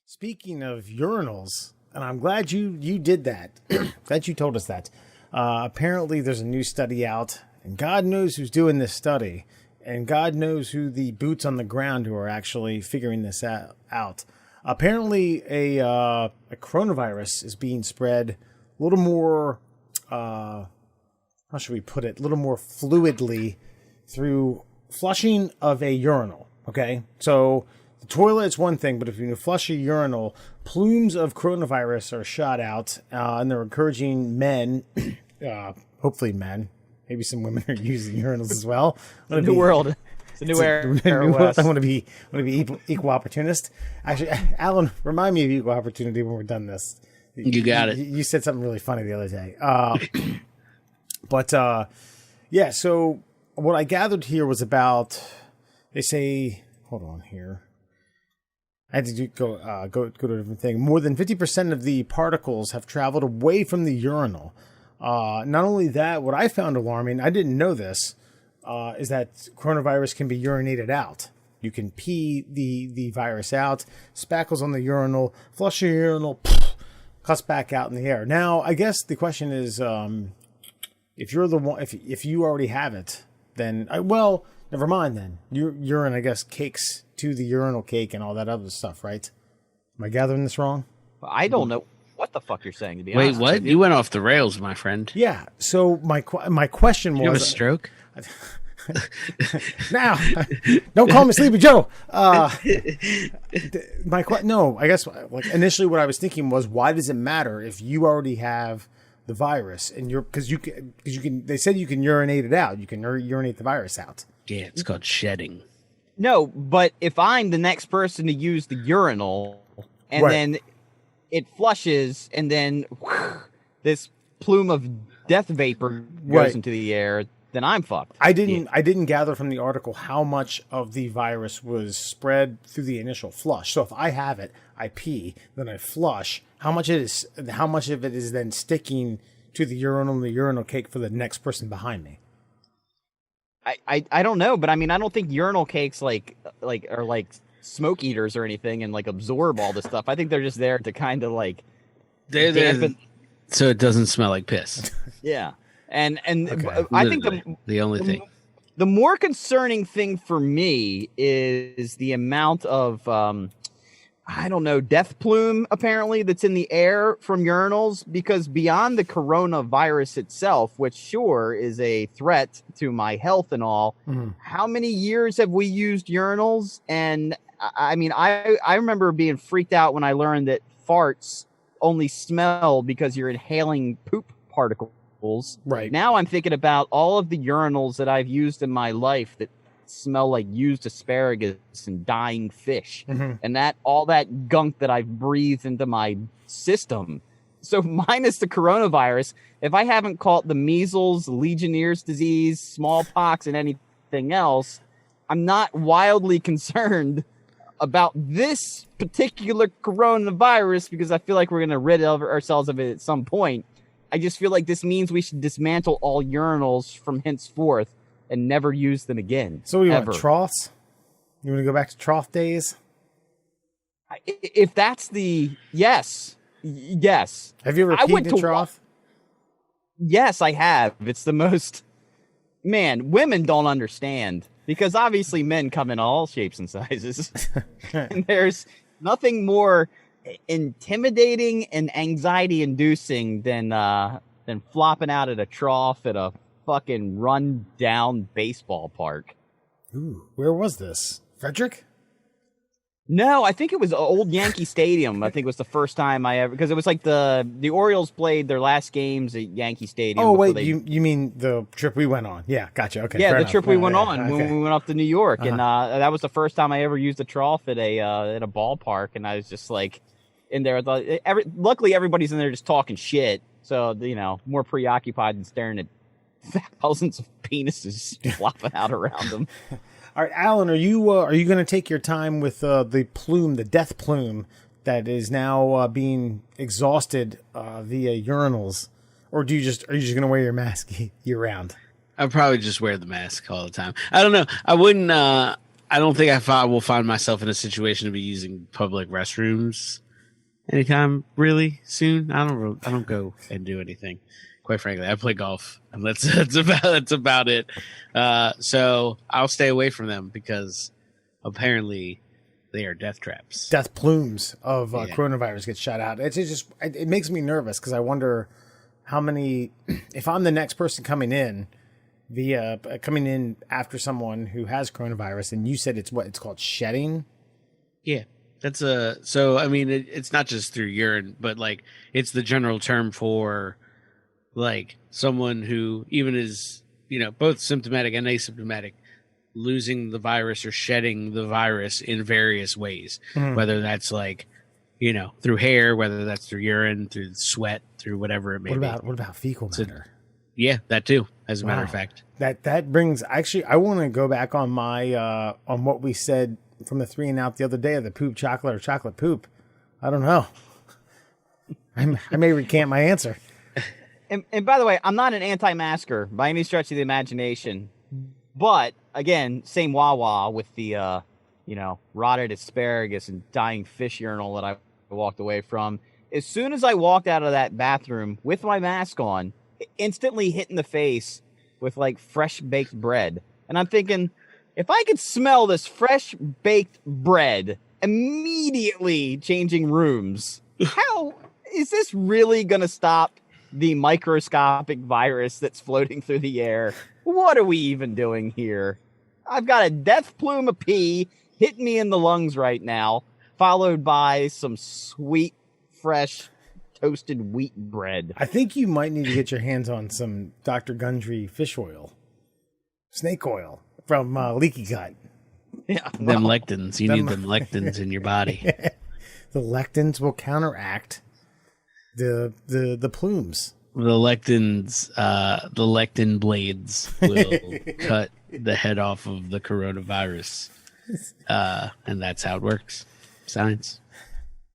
Speaking of urinals, and I'm glad you did that. Glad you told us that. Apparently, there's a new study out, and God knows who's doing this study, and God knows who the boots on the ground who are actually figuring this out. Apparently, a coronavirus is being spread a little more, how should we put it, a little more fluidly through flushing of a urinal. Okay, so the toilet is one thing, but if you flush a urinal, plumes of coronavirus are shot out, and they're encouraging men, hopefully men, maybe some women are using urinals as well. New world. It's a new era. I want to be equal opportunist. Actually, Alan, remind me of equal opportunity when we're done this. You got it. You said something really funny the other day. Yeah. So what I gathered here was about. They say, hold on here. I had to go to a different thing. More than 50% of the particles have traveled away from the urinal. Not only that, what I found alarming, I didn't know this, is that coronavirus can be urinated out. You can pee the virus out, spackles on the urinal, flush your urinal, cuts back out in the air. Now, I guess the question is, if you're the one, if you already have it, then never mind then. Urine, I guess, cakes to the urinal cake and all that other stuff, right? Am I gathering this wrong? I don't know what the fuck you're saying, to be Wait, honest. what? You went off the rails, my friend. Yeah. So my question was... You have a stroke? Now, don't call me Sleepy Joe. No, I guess like initially what I was thinking was, why does it matter if you already have the virus and because you can, they said you can urinate it out. You can urinate the virus out. Yeah, it's called shedding. No, but if I'm the next person to use the urinal and then it flushes and then this plume of death vapor goes into the air, then I'm fucked. I didn't gather from the article how much of the virus was spread through the initial flush. So if I have it, I pee, then I flush. How much of it is then sticking to the urinal and the urinal cake for the next person behind me? I don't know, but I mean, I don't think urinal cakes are like smoke eaters or anything and like absorb all this stuff. I think they're just there to kind of like dampen, so it doesn't smell like piss. Yeah. And Okay. I think the only thing. The more concerning thing for me is the amount of death plume apparently that's in the air from urinals, because beyond the coronavirus itself, which sure is a threat to my health and all, how many years have we used urinals? And I mean, I remember being freaked out when I learned that farts only smell because you're inhaling poop particles. Right. Now I'm thinking about all of the urinals that I've used in my life that smell like used asparagus and dying fish, and all that gunk that I've breathed into my system. So minus the coronavirus, if I haven't caught the measles, Legionnaire's disease, smallpox, and anything else, I'm not wildly concerned about this particular coronavirus, because I feel like we're going to rid ourselves of it at some point. I just feel like this means we should dismantle all urinals from henceforth and never use them again. So you ever. want troughs? You want to go back to trough days? If that's the... Yes. Have you ever peed in a trough? Yes, I have. It's the most... Man, women don't understand. Because obviously men come in all shapes and sizes. And there's nothing more intimidating and anxiety-inducing than flopping out at a trough at a fucking run-down baseball park. Ooh, where was this? Frederick? No, I think it was old Yankee Stadium. I think it was the first time I ever... Because it was like the Orioles played their last games at Yankee Stadium. Oh, wait, you mean the trip we went on. Yeah, gotcha. Okay, yeah, fair the enough. trip we went on when we went up to New York. And that was the first time I ever used a trough at a ballpark. And I was just like in there. Luckily, everybody's in there just talking shit. So, more preoccupied than staring at thousands of penises flopping out around them. All right, Alan, are you going to take your time with the plume, the death plume that is now being exhausted via urinals, or are you just going to wear your mask year round? I'd probably just wear the mask all the time. I don't know. I wouldn't. I don't think I will find myself in a situation to be using public restrooms anytime really soon. I don't go and do anything. Quite frankly, I play golf, and that's about it. So I'll stay away from them because apparently they are death traps. Death plumes of coronavirus get shot out. It makes me nervous because I wonder how many. If I'm the next person coming in after someone who has coronavirus, and you said it's called shedding. Yeah. So I mean, it's not just through urine, but like it's the general term for like someone who even is, both symptomatic and asymptomatic, losing the virus or shedding the virus in various ways, whether that's like, through hair, whether that's through urine, through sweat, through whatever it may be. What about fecal matter? Yeah, that too, as a matter of fact. That brings, actually, I want to go back on my, on what we said from the 3 and Out the other day of the poop chocolate or chocolate poop. I don't know. I may recant my answer. And by the way, I'm not an anti-masker by any stretch of the imagination. But, again, same Wawa with the, rotted asparagus and dying fish urinal that I walked away from. As soon as I walked out of that bathroom with my mask on, instantly hit in the face with, like, fresh baked bread. And I'm thinking, if I could smell this fresh baked bread immediately changing rooms, how is this really going to stop the microscopic virus that's floating through the air? What are we even doing here? I've got a death plume of pee hitting me in the lungs right now, followed by some sweet, fresh, toasted wheat bread. I think you might need to get your hands on some Dr. Gundry fish oil, snake oil from Leaky Gut. Yeah, them lectins. You need them lectins in your body. The lectins will counteract the plumes. The lectin blades will cut the head off of the coronavirus. And that's how it works. Science.